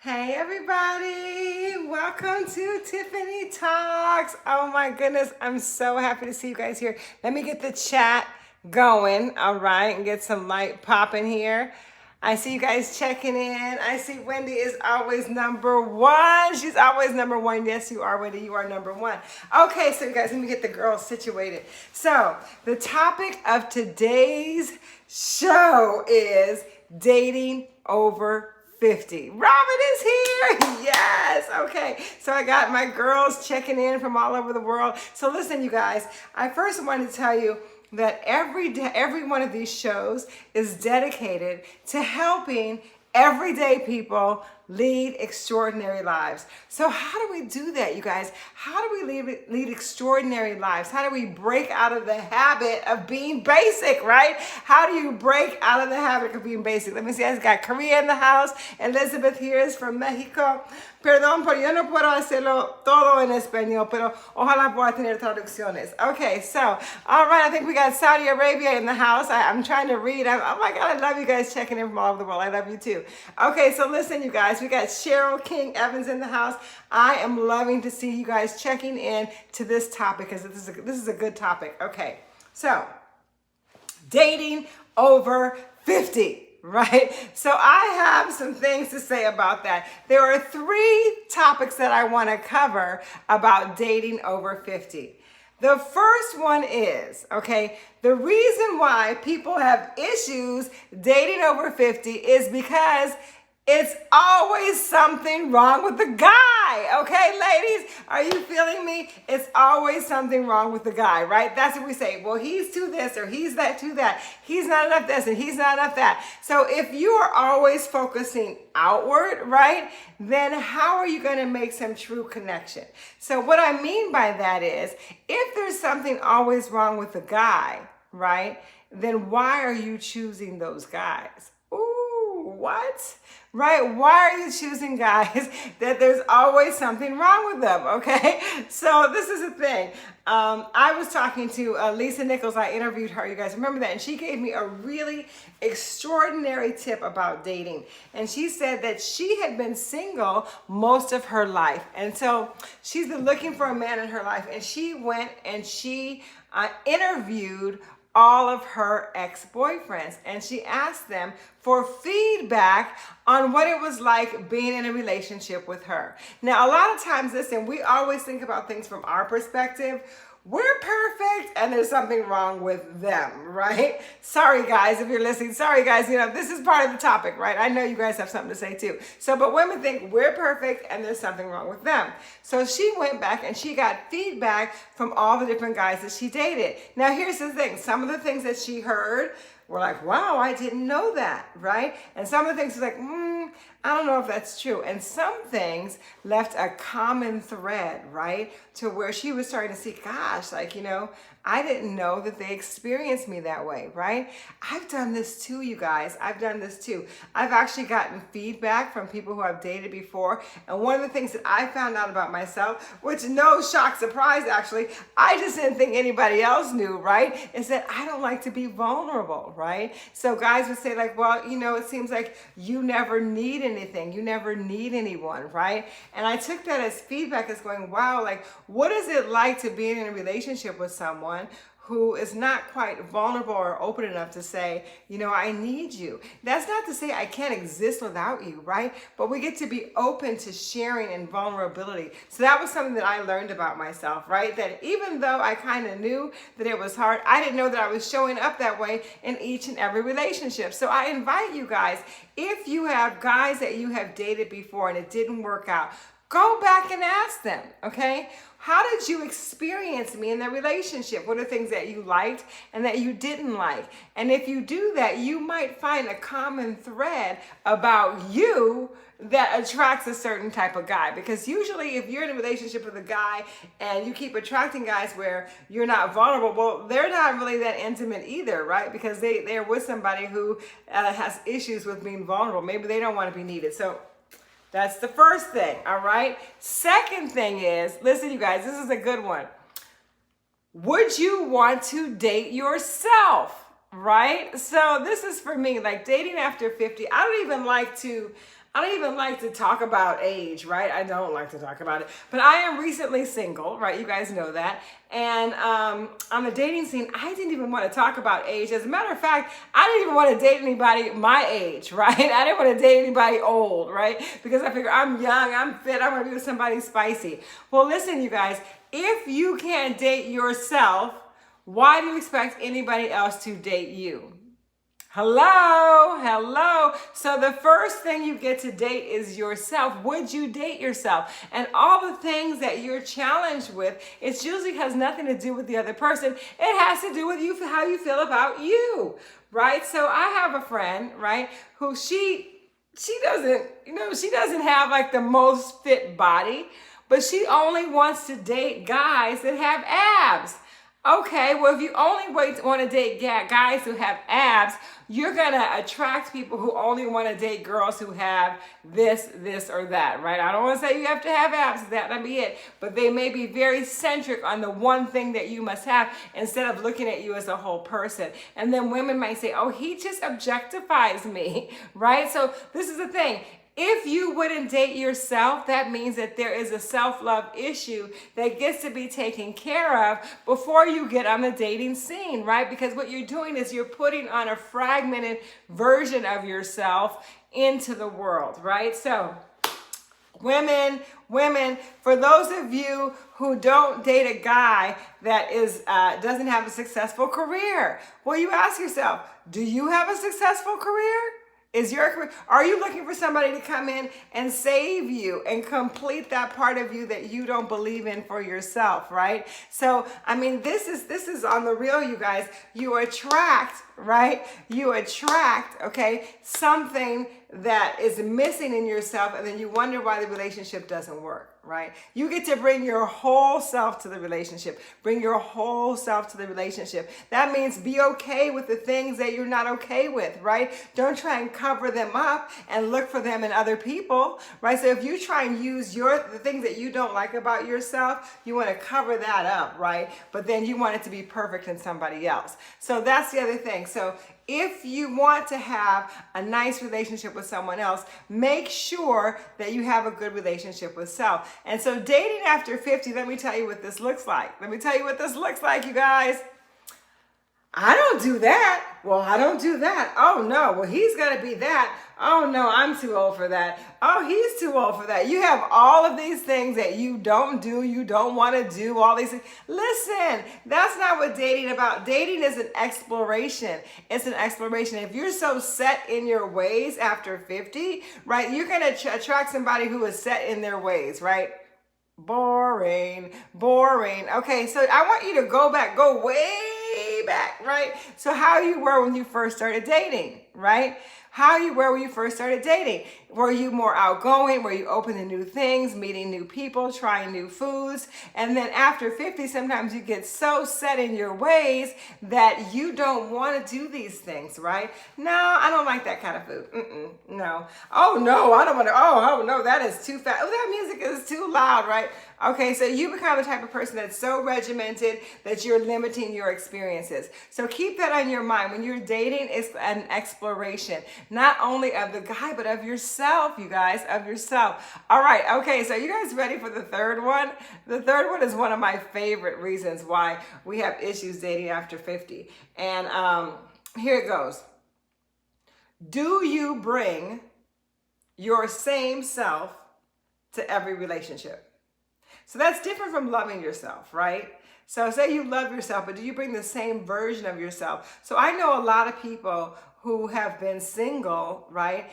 Hey everybody, welcome to Tiffany Talks. Oh my goodness, I'm so happy to see you guys here. Let me get the chat going, all right, and get some light popping here. I see you guys checking in. I see Wendy is always number one. She's always number one. Yes, you are, Wendy. You are number one. Okay, so you guys, let me get the girls situated. So the topic of today's show is dating over 50. Robin is here. Yes. Okay. So I got my girls checking in from all over the world. So listen, you guys, I first wanted to tell you that every one of these shows is dedicated to helping everyday people lead extraordinary lives. So how do we do that, you guys? How do we lead extraordinary lives? How do we break out of the habit of being basic, right? How do you break out of the habit of being basic? Let me see, I got Korea in the house. Elizabeth here is from Mexico. Perdón, pero yo no puedo hacerlo todo en español, pero ojalá pueda tener traducciones. Okay, so, all right, I think we got Saudi Arabia in the house. I'm trying to read. Oh my God, I love you guys checking in from all over the world. I love you too. Okay, so listen, you guys, we got Cheryl King Evans in the house. I am loving to see you guys checking in to this topic because this is a good topic. Okay, so dating over 50. Right? So I have some things to say about that. There are three topics that I want to cover about dating over 50. The first one is, okay, the reason why people have issues dating over 50 is because it's always something wrong with the guy. Okay, ladies, are you feeling me? It's always something wrong with the guy, right? That's what we say. Well, he's too this or he's that too that. He's not enough this and he's not enough that. So if you are always focusing outward, right, then how are you going to make some true connection? So what I mean by that is if there's something always wrong with the guy, right, then why are you choosing those guys? Ooh, what? Right? Why are you choosing guys that there's always something wrong with them? Okay. So this is the thing. I was talking to Lisa Nichols. I interviewed her. You guys remember that? And she gave me a really extraordinary tip about dating. And she said that she had been single most of her life. And so she's been looking for a man in her life. And she went and she interviewed all of her ex-boyfriends, and she asked them for feedback on what it was like being in a relationship with her. Now, a lot of times, listen, we always think about things from our perspective. We're perfect and there's something wrong with them, right? Sorry guys, if you're listening, sorry guys, this is part of the topic, right? I know you guys have something to say too. So, but women think we're perfect and there's something wrong with them. So she went back and she got feedback from all the different guys that she dated. Now here's the thing, some of the things that she heard were like, wow, I didn't know that, right? And some of the things was like, I don't know if that's true. And some things left a common thread, right? To where she was starting to see, gosh, like, I didn't know that they experienced me that way, right? I've done this too, you guys. I've done this too. I've actually gotten feedback from people who I've dated before. And one of the things that I found out about myself, which no shock surprise, actually, I just didn't think anybody else knew, right? Is that I don't like to be vulnerable, right? So guys would say like, well, it seems like you never need anything. You never need anyone, right? And I took that as feedback as going, wow, like, what is it like to be in a relationship with someone who is not quite vulnerable or open enough to say, I need you. That's not to say I can't exist without you, right? But we get to be open to sharing and vulnerability. So that was something that I learned about myself, right? That even though I kind of knew that it was hard, I didn't know that I was showing up that way in each and every relationship. So I invite you guys, if you have guys that you have dated before and it didn't work out, go back and ask them, okay? How did you experience me in the relationship? What are things that you liked and that you didn't like? And if you do that, you might find a common thread about you that attracts a certain type of guy. Because usually if you're in a relationship with a guy and you keep attracting guys where you're not vulnerable, well, they're not really that intimate either, right? Because they're with somebody who has issues with being vulnerable. Maybe they don't want to be needed. So that's the first thing, all right? Second thing is, listen, you guys, this is a good one. Would you want to date yourself? right? So this is for me, like dating after 50. I don't even like to talk about age, right? I don't like to talk about it. But I am recently single, right? You guys know that. And on the dating scene, I didn't even want to talk about age. As a matter of fact, I didn't even want to date anybody my age, right? I didn't want to date anybody old, right? Because I figure I'm young, I'm fit, I want to be with somebody spicy. Well, listen, you guys, if you can't date yourself, why do you expect anybody else to date you? Hello, hello. So the first thing you get to date is yourself. Would you date yourself? And all the things that you're challenged with, it usually has nothing to do with the other person. It has to do with you, how you feel about you, right? So I have a friend, right, who she doesn't, she doesn't have like the most fit body, but she only wants to date guys that have abs. Okay, well, if you only want to date guys who have abs, you're going to attract people who only want to date girls who have this, or that, right? I don't want to say you have to have abs, that'll be it. But they may be very centric on the one thing that you must have instead of looking at you as a whole person. And then women might say, oh, he just objectifies me, right? So this is the thing. If you wouldn't date yourself, that means that there is a self-love issue that gets to be taken care of before you get on the dating scene, right? Because what you're doing is you're putting on a fragmented version of yourself into the world, right? So women, for those of you who don't date a guy that doesn't have a successful career, well, you ask yourself, do you have a successful career? Are you looking for somebody to come in and save you and complete that part of you that you don't believe in for yourself, right? So, I mean, this is on the real, you guys. You attract, right? You attract, okay, something that is missing in yourself, and then you wonder why the relationship doesn't work, right? You get to bring your whole self to the relationship. Bring your whole self to the relationship. That means be okay with the things that you're not okay with, right? Don't try and cover them up and look for them in other people, right? So if you try and use the things that you don't like about yourself, you want to cover that up, right? But then you want it to be perfect in somebody else. So that's the other thing. So if you want to have a nice relationship with someone else, make sure that you have a good relationship with self. And so dating after 50, let me tell you what this looks like. Let me tell you what this looks like, you guys. I don't do that. Well, I don't do that. Oh, no. Well, he's got to be that. Oh, no, I'm too old for that. Oh, he's too old for that. You have all of these things that you don't do, you don't want to do, all these things. Listen, that's not what dating about. Dating is an exploration. It's an exploration. If you're so set in your ways after 50, right, you're going to attract somebody who is set in their ways, right? Boring. Okay, so I want you to go way back, right? So how you were when you first started dating, right? How you were when you first started dating. Were you more outgoing? Were you open to new things, meeting new people, trying new foods? And then after 50, sometimes you get so set in your ways that you don't want to do these things, right? No, I don't like that kind of food. No. Oh, no, I don't want to. Oh, no, that is too fast. Oh, that music is too loud, right? Okay, so you become the type of person that's so regimented that you're limiting your experiences. So keep that on your mind. When you're dating, it's an exploration, not only of the guy, but of yourself, you guys, of yourself. All right, okay, so you guys ready for the third one? The third one is one of my favorite reasons why we have issues dating after 50. And here it goes. Do you bring your same self to every relationship? So that's different from loving yourself, right? So say you love yourself, but do you bring the same version of yourself? So I know a lot of people who have been single, right,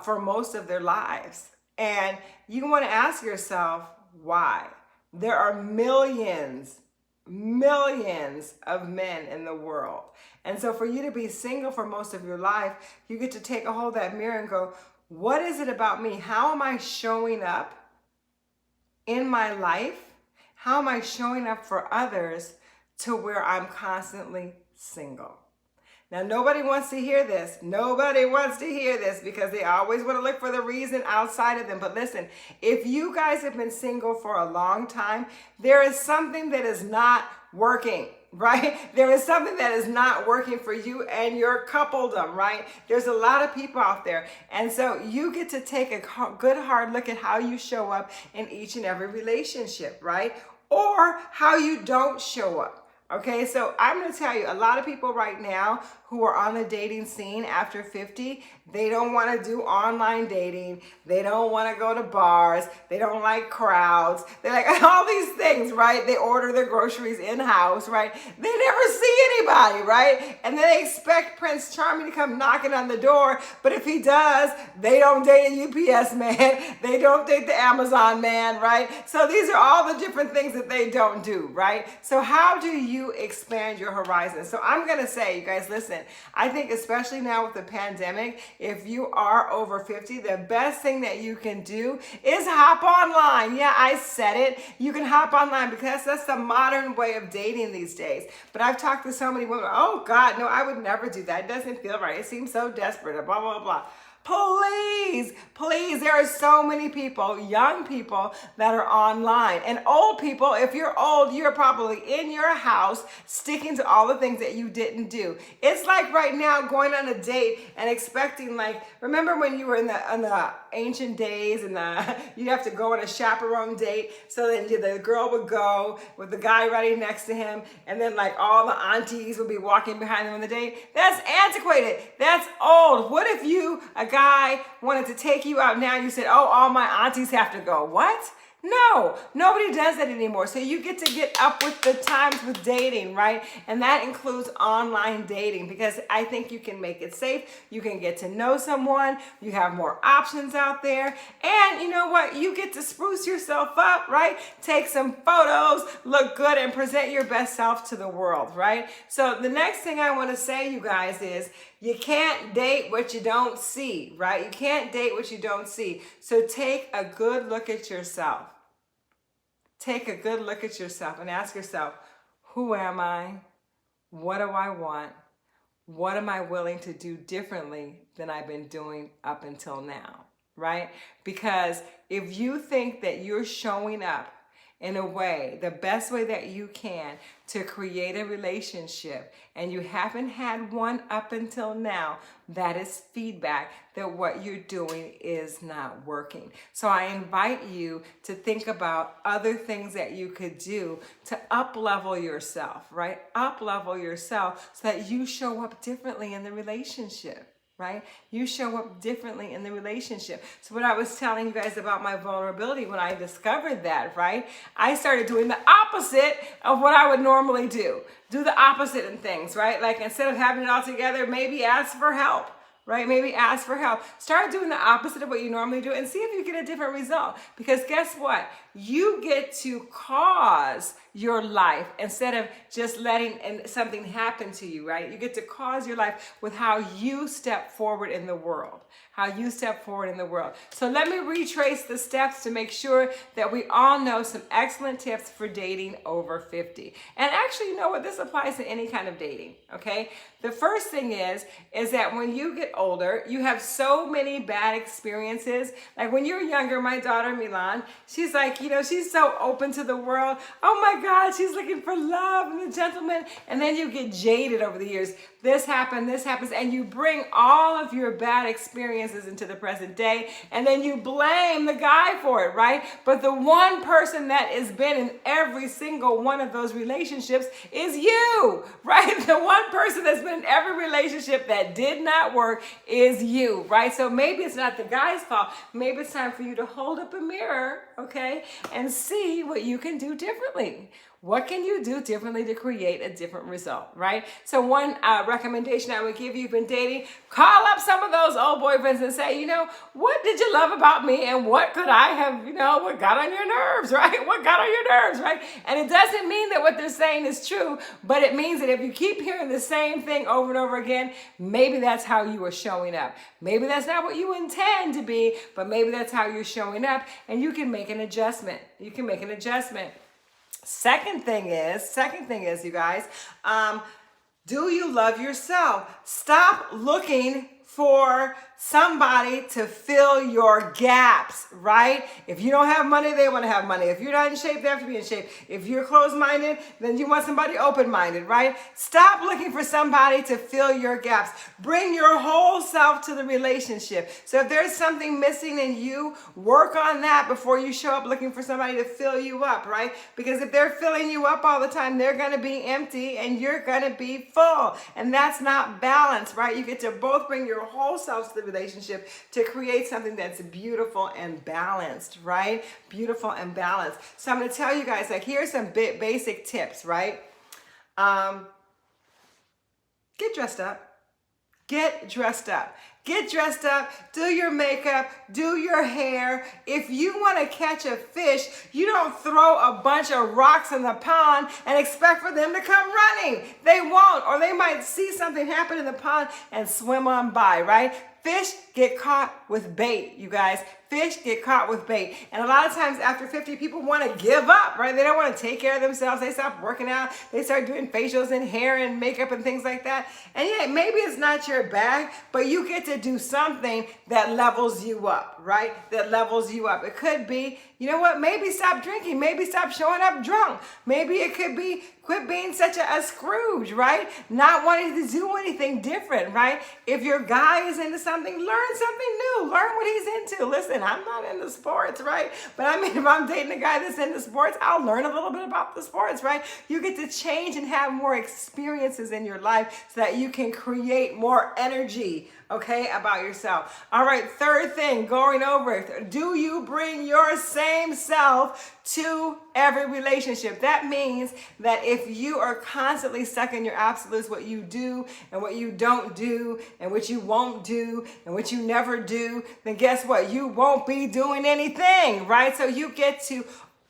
for most of their lives. And you want to ask yourself, why? There are millions of men in the world. And so for you to be single for most of your life, you get to take a hold of that mirror and go, what is it about me? How am I showing up in my life? How am I showing up for others to where I'm constantly single? Now, nobody wants to hear this. Nobody wants to hear this because they always want to look for the reason outside of them. But listen, if you guys have been single for a long time, there is something that is not working. right? There is something that is not working for you and your coupledom, right? There's a lot of people out there. And so you get to take a good hard look at how you show up in each and every relationship, right? Or how you don't show up. Okay, so I'm going to tell you, a lot of people right now who are on the dating scene after 50, they don't want to do online dating. They don't want to go to bars. They don't like crowds. They like all these things, right? They order their groceries in-house, right? They never see anybody, right? And then they expect Prince Charming to come knocking on the door. But if he does, they don't date a UPS man. They don't date the Amazon man, right? So these are all the different things that they don't do, right? So how do you expand your horizon? So I'm going to say, you guys, listen, I think especially now with the pandemic, if you are over 50, the best thing that you can do is hop online. Yeah, I said it. You can hop online because that's the modern way of dating these days. But I've talked to so many women, oh God, no, I would never do that. It doesn't feel right. It seems so desperate, blah, blah, blah. Please, please, there are so many people, young people that are online, and old people. If you're old, you're probably in your house sticking to all the things that you didn't do. It's like right now going on a date and expecting, like, remember when you were in the ancient days and you'd have to go on a chaperone date, so then the girl would go with the guy right next to him, and then like all the aunties would be walking behind them on the date. That's antiquated. That's old. What if a guy wanted to take you out now and you said, oh, all my aunties have to go? What? No, nobody does that anymore. So you get to get up with the times with dating, right? And that includes online dating, because I think you can make it safe. You can get to know someone. You have more options out there. And you know what? You get to spruce yourself up, right? Take some photos, look good, and present your best self to the world, right? So the next thing I want to say, you guys, is you can't date what you don't see, right? You can't date what you don't see. So take a good look at yourself. Take a good look at yourself and ask yourself, who am I? What do I want? What am I willing to do differently than I've been doing up until now, right? Because if you think that you're showing up in a way, the best way that you can to create a relationship, and you haven't had one up until now, that is feedback that what you're doing is not working. So I invite you to think about other things that you could do to up-level yourself, right? Up-level yourself so that you show up differently in the relationship. Right? You show up differently in the relationship. So what I was telling you guys about my vulnerability, when I discovered that, right? I started doing the opposite of what I would normally do. Do the opposite in things, right? Like instead of having it all together, maybe ask for help. Right? Maybe ask for help. Start doing the opposite of what you normally do and see if you get a different result. Because guess what? You get to cause your life instead of just letting something happen to you, right? You get to cause your life with how you step forward in the world. How you step forward in the world. So let me retrace the steps to make sure that we all know some excellent tips for dating over 50. And actually, you know what? This applies to any kind of dating, okay? The first thing is that when you get older, you have so many bad experiences. Like when you're younger, my daughter Milan, she's like, she's so open to the world. Oh my God, she's looking for love and the gentleman. And then you get jaded over the years. This happens, and you bring all of your bad experiences into the present day, and then you blame the guy for it, right? But the one person that has been in every single one of those relationships is you, right? The one person that's been in every relationship that did not work is you, right? So maybe it's not the guy's fault. Maybe it's time for you to hold up a mirror, okay, and see what you can do differently. What can you do differently to create a different result, right? So one recommendation I would give you, been dating, call up some of those old boyfriends and say, what did you love about me, and what could I have, what got on your nerves, right? What got on your nerves, right? And it doesn't mean that what they're saying is true, but it means that if you keep hearing the same thing over and over again, maybe that's how you are showing up. Maybe that's not what you intend to be, but maybe that's how you're showing up, and you can make an adjustment. You can make an adjustment. Second thing is, you guys, do you love yourself? Stop looking for somebody to fill your gaps, right? If you don't have money, they want to have money. If you're not in shape, they have to be in shape. If you're closed-minded, then you want somebody open-minded, right? Stop looking for somebody to fill your gaps. Bring your whole self to the relationship. So if there's something missing in you, work on that before you show up looking for somebody to fill you up, right? Because if they're filling you up all the time, they're going to be empty and you're going to be full. And that's not balance, right? You get to both bring your whole self to the relationship to create something that's beautiful and balanced, right? Beautiful and balanced. So I'm going to tell you guys, like, here's some basic tips, right? Get dressed up. Get dressed up. Get dressed up, do your makeup, do your hair. If you want to catch a fish, you don't throw a bunch of rocks in the pond and expect for them to come running. They won't, or they might see something happen in the pond and swim on by, right? Fish get caught with bait, you guys. Fish get caught with bait. And a lot of times after 50, people want to give up, right? They don't want to take care of themselves. They stop working out. They start doing facials and hair and makeup and things like that. And yeah, maybe it's not your bag, but you get to do something that levels you up, right? That levels you up. It could be, you know what? Maybe stop drinking. Maybe stop showing up drunk. Maybe it could be quit being such a Scrooge, right? Not wanting to do anything different, right? If your guy is into something, learn something new. Learn what he's into. Listen, I'm not into sports, right? But I mean, if I'm dating a guy that's into sports, I'll learn a little bit about the sports, right? You get to change and have more experiences in your life so that you can create more energy, okay, about yourself. All right, third thing, going over it. Do you bring your same self to every relationship? That means that if you are constantly stuck in your absolutes, what you do and what you don't do and what you won't do and what you never do, then guess what? You won't be doing anything, right? So you get to,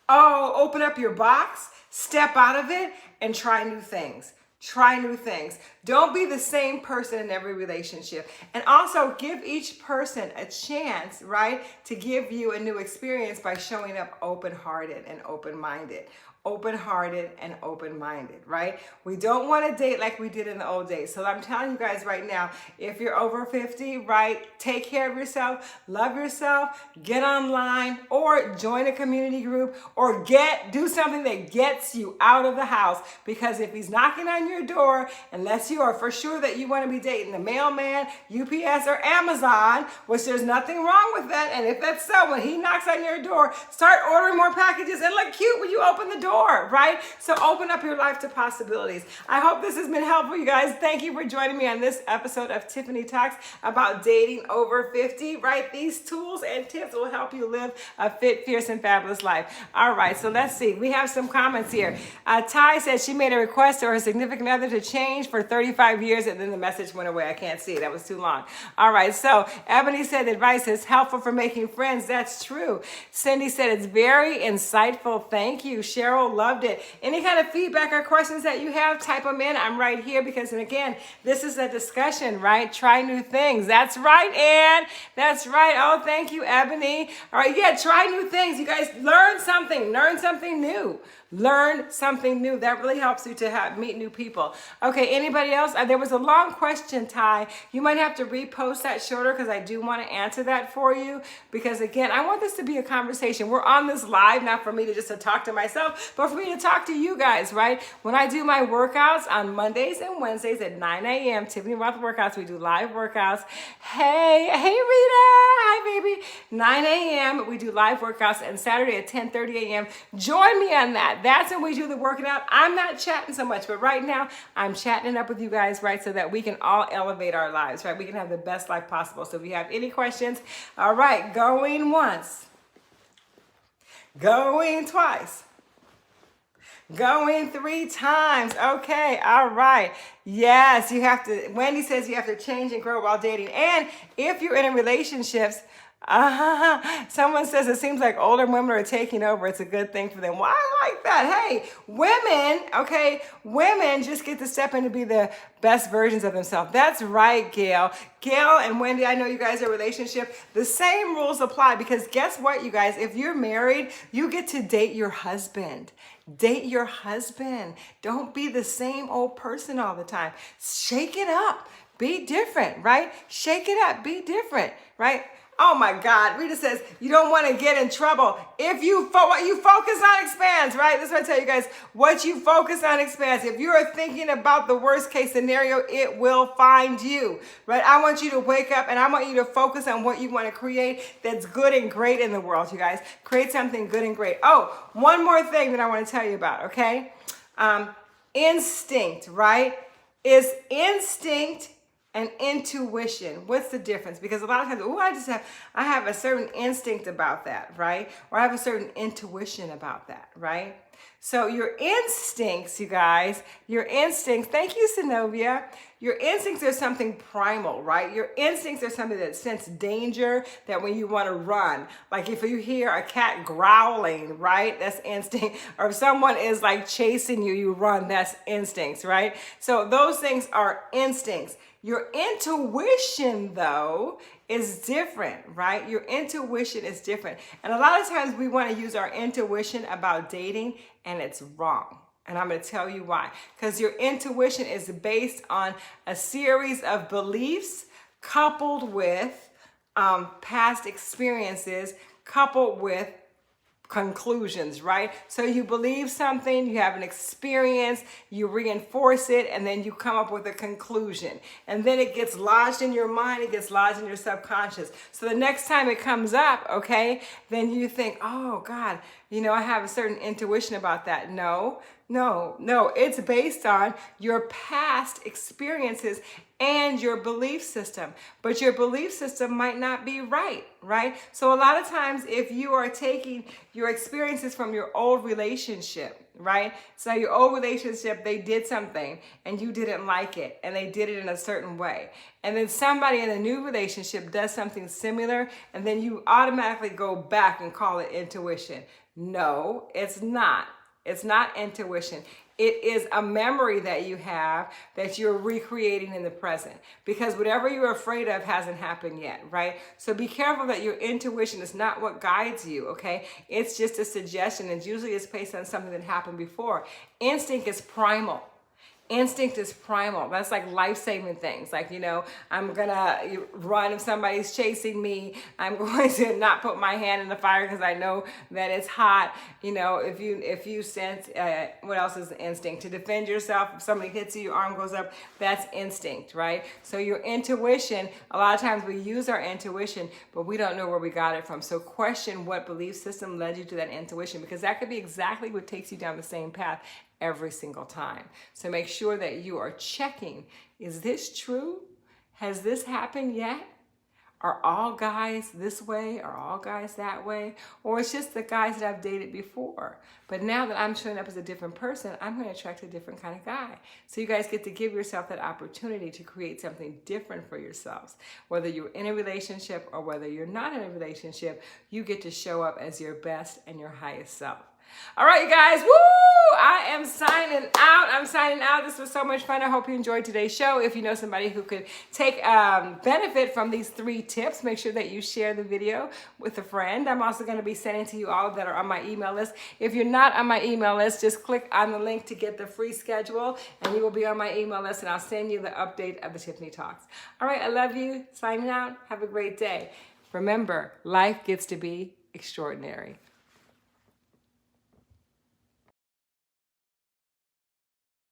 open up your box, step out of it, and try new things. Try new things. Don't be the same person in every relationship. And also give each person a chance, right, to give you a new experience by showing up open-hearted and open-minded. Open-hearted and open-minded, right? We don't want to date like we did in the old days. So I'm telling you guys right now, if you're over 50, right, take care of yourself, love yourself, get online or join a community group or do something that gets you out of the house. Because if he's knocking on your door, unless you are for sure that you want to be dating the mailman, UPS, or Amazon, which there's nothing wrong with that. And if that's so, when he knocks on your door, start ordering more packages and look cute when you open the door. Right? So open up your life to possibilities. I hope this has been helpful, you guys. Thank you for joining me on this episode of Tiffany Talks about dating over 50, right? These tools and tips will help you live a fit, fierce, and fabulous life. All right, so let's see. We have some comments here. Ty said she made a request to her significant other to change for 35 years, and then the message went away. I can't see. That was too long. All right, so Ebony said advice is helpful for making friends. That's true. Cindy said it's very insightful. Thank you. Cheryl loved it. Any kind of feedback or questions that you have, type them in. I'm right here because, and again, this is a discussion, right? Try new things. That's right, Ann. That's right. Oh, thank you, Ebony. All right, yeah, try new things. You guys learn something. Learn something new. Learn something new. That really helps you to meet new people. Okay, anybody else? There was a long question, Ty. You might have to repost that shorter because I do want to answer that for you. Because again, I want this to be a conversation. We're on this live, not for me to just to talk to myself, but for me to talk to you guys, right? When I do my workouts on Mondays and Wednesdays at 9 a.m., Tiffany Roth Workouts, we do live workouts. Hey, Rita. Hi, baby. 9 a.m., we do live workouts, and Saturday at 10:30 a.m. Join me on that. That's when we do the working out. I'm not chatting so much, but right now I'm chatting it up with you guys, right? So that we can all elevate our lives, right? We can have the best life possible. So if you have any questions, all right, going once, going twice, going 3 times. Okay, all right. Yes, you have to, Wendy says you have to change and grow while dating. And if you're in a relationships, someone says it seems like older women are taking over. It's a good thing for them. Well, I like that. Hey, women, okay, women just get to step in to be the best versions of themselves. That's right, Gail. Gail and Wendy, I know you guys are in a relationship. The same rules apply because guess what, you guys? If you're married, you get to date your husband. Date your husband. Don't be the same old person all the time. Shake it up. be different, right? Shake it up, be different, right? Oh my God, Rita says, you don't want to get in trouble. If what you focus on expands, right? That's what I tell you guys. What you focus on expands. If you are thinking about the worst case scenario, it will find you, right? I want you to wake up and I want you to focus on what you want to create that's good and great in the world, you guys. Create something good and great. Oh, one more thing that I want to tell you about, okay? Instinct, right? Is instinct and intuition. What's the difference? Because a lot of times, I have a certain instinct about that, right? Or I have a certain intuition about that, right? So your instincts, you guys, thank you, Zenobia. Your instincts are something primal, right? Your instincts are something that sense danger, that when you want to run, like if you hear a cat growling, right? That's instinct. Or if someone is like chasing you, you run, that's instincts, right? So those things are instincts. Your intuition, though, is different, right? Your intuition is different. And a lot of times we want to use our intuition about dating, and it's wrong. And I'm going to tell you why. Because your intuition is based on a series of beliefs coupled with past experiences, coupled with conclusions, right? So you believe something, you have an experience, you reinforce it, and then you come up with a conclusion. And then it gets lodged in your mind, it gets lodged in your subconscious. So the next time it comes up, okay, then you think, oh God, I have a certain intuition about that. No, it's based on your past experiences and your belief system. But your belief system might not be right? So a lot of times if you are taking your experiences from your old relationship, right? So your old relationship, they did something and you didn't like it and they did it in a certain way. And then somebody in a new relationship does something similar and then you automatically go back and call it intuition. No, it's not. It's not intuition. It is a memory that you have that you're recreating in the present, because whatever you're afraid of hasn't happened yet, right? So be careful that your intuition is not what guides you, okay? It's just a suggestion, and usually it's based on something that happened before. Instinct is primal. Instinct is primal. That's like life-saving things. Like, I'm gonna run if somebody's chasing me. I'm going to not put my hand in the fire because I know that it's hot. If you sense, what else is the instinct? To defend yourself. If somebody hits you, your arm goes up. That's instinct, right? So your intuition, a lot of times we use our intuition, but we don't know where we got it from. So question what belief system led you to that intuition, because that could be exactly what takes you down the same path every single time. So make sure that you are checking, is this true? Has this happened yet? Are all guys this way? Are all guys that way? Or it's just the guys that I've dated before. But now that I'm showing up as a different person, I'm going to attract a different kind of guy. So you guys get to give yourself that opportunity to create something different for yourselves. Whether you're in a relationship or whether you're not in a relationship, you get to show up as your best and your highest self. All right, you guys. Woo! I am signing out. This was so much fun. I hope you enjoyed today's show. If you know somebody who could take benefit from these 3 tips, make sure that you share the video with a friend. I'm also going to be sending to you all that are on my email list. If you're not on my email list, just click on the link to get the free schedule, and you will be on my email list, and I'll send you the update of the Tiffany Talks. All right, I love you. Signing out. Have a great day. Remember, life gets to be extraordinary.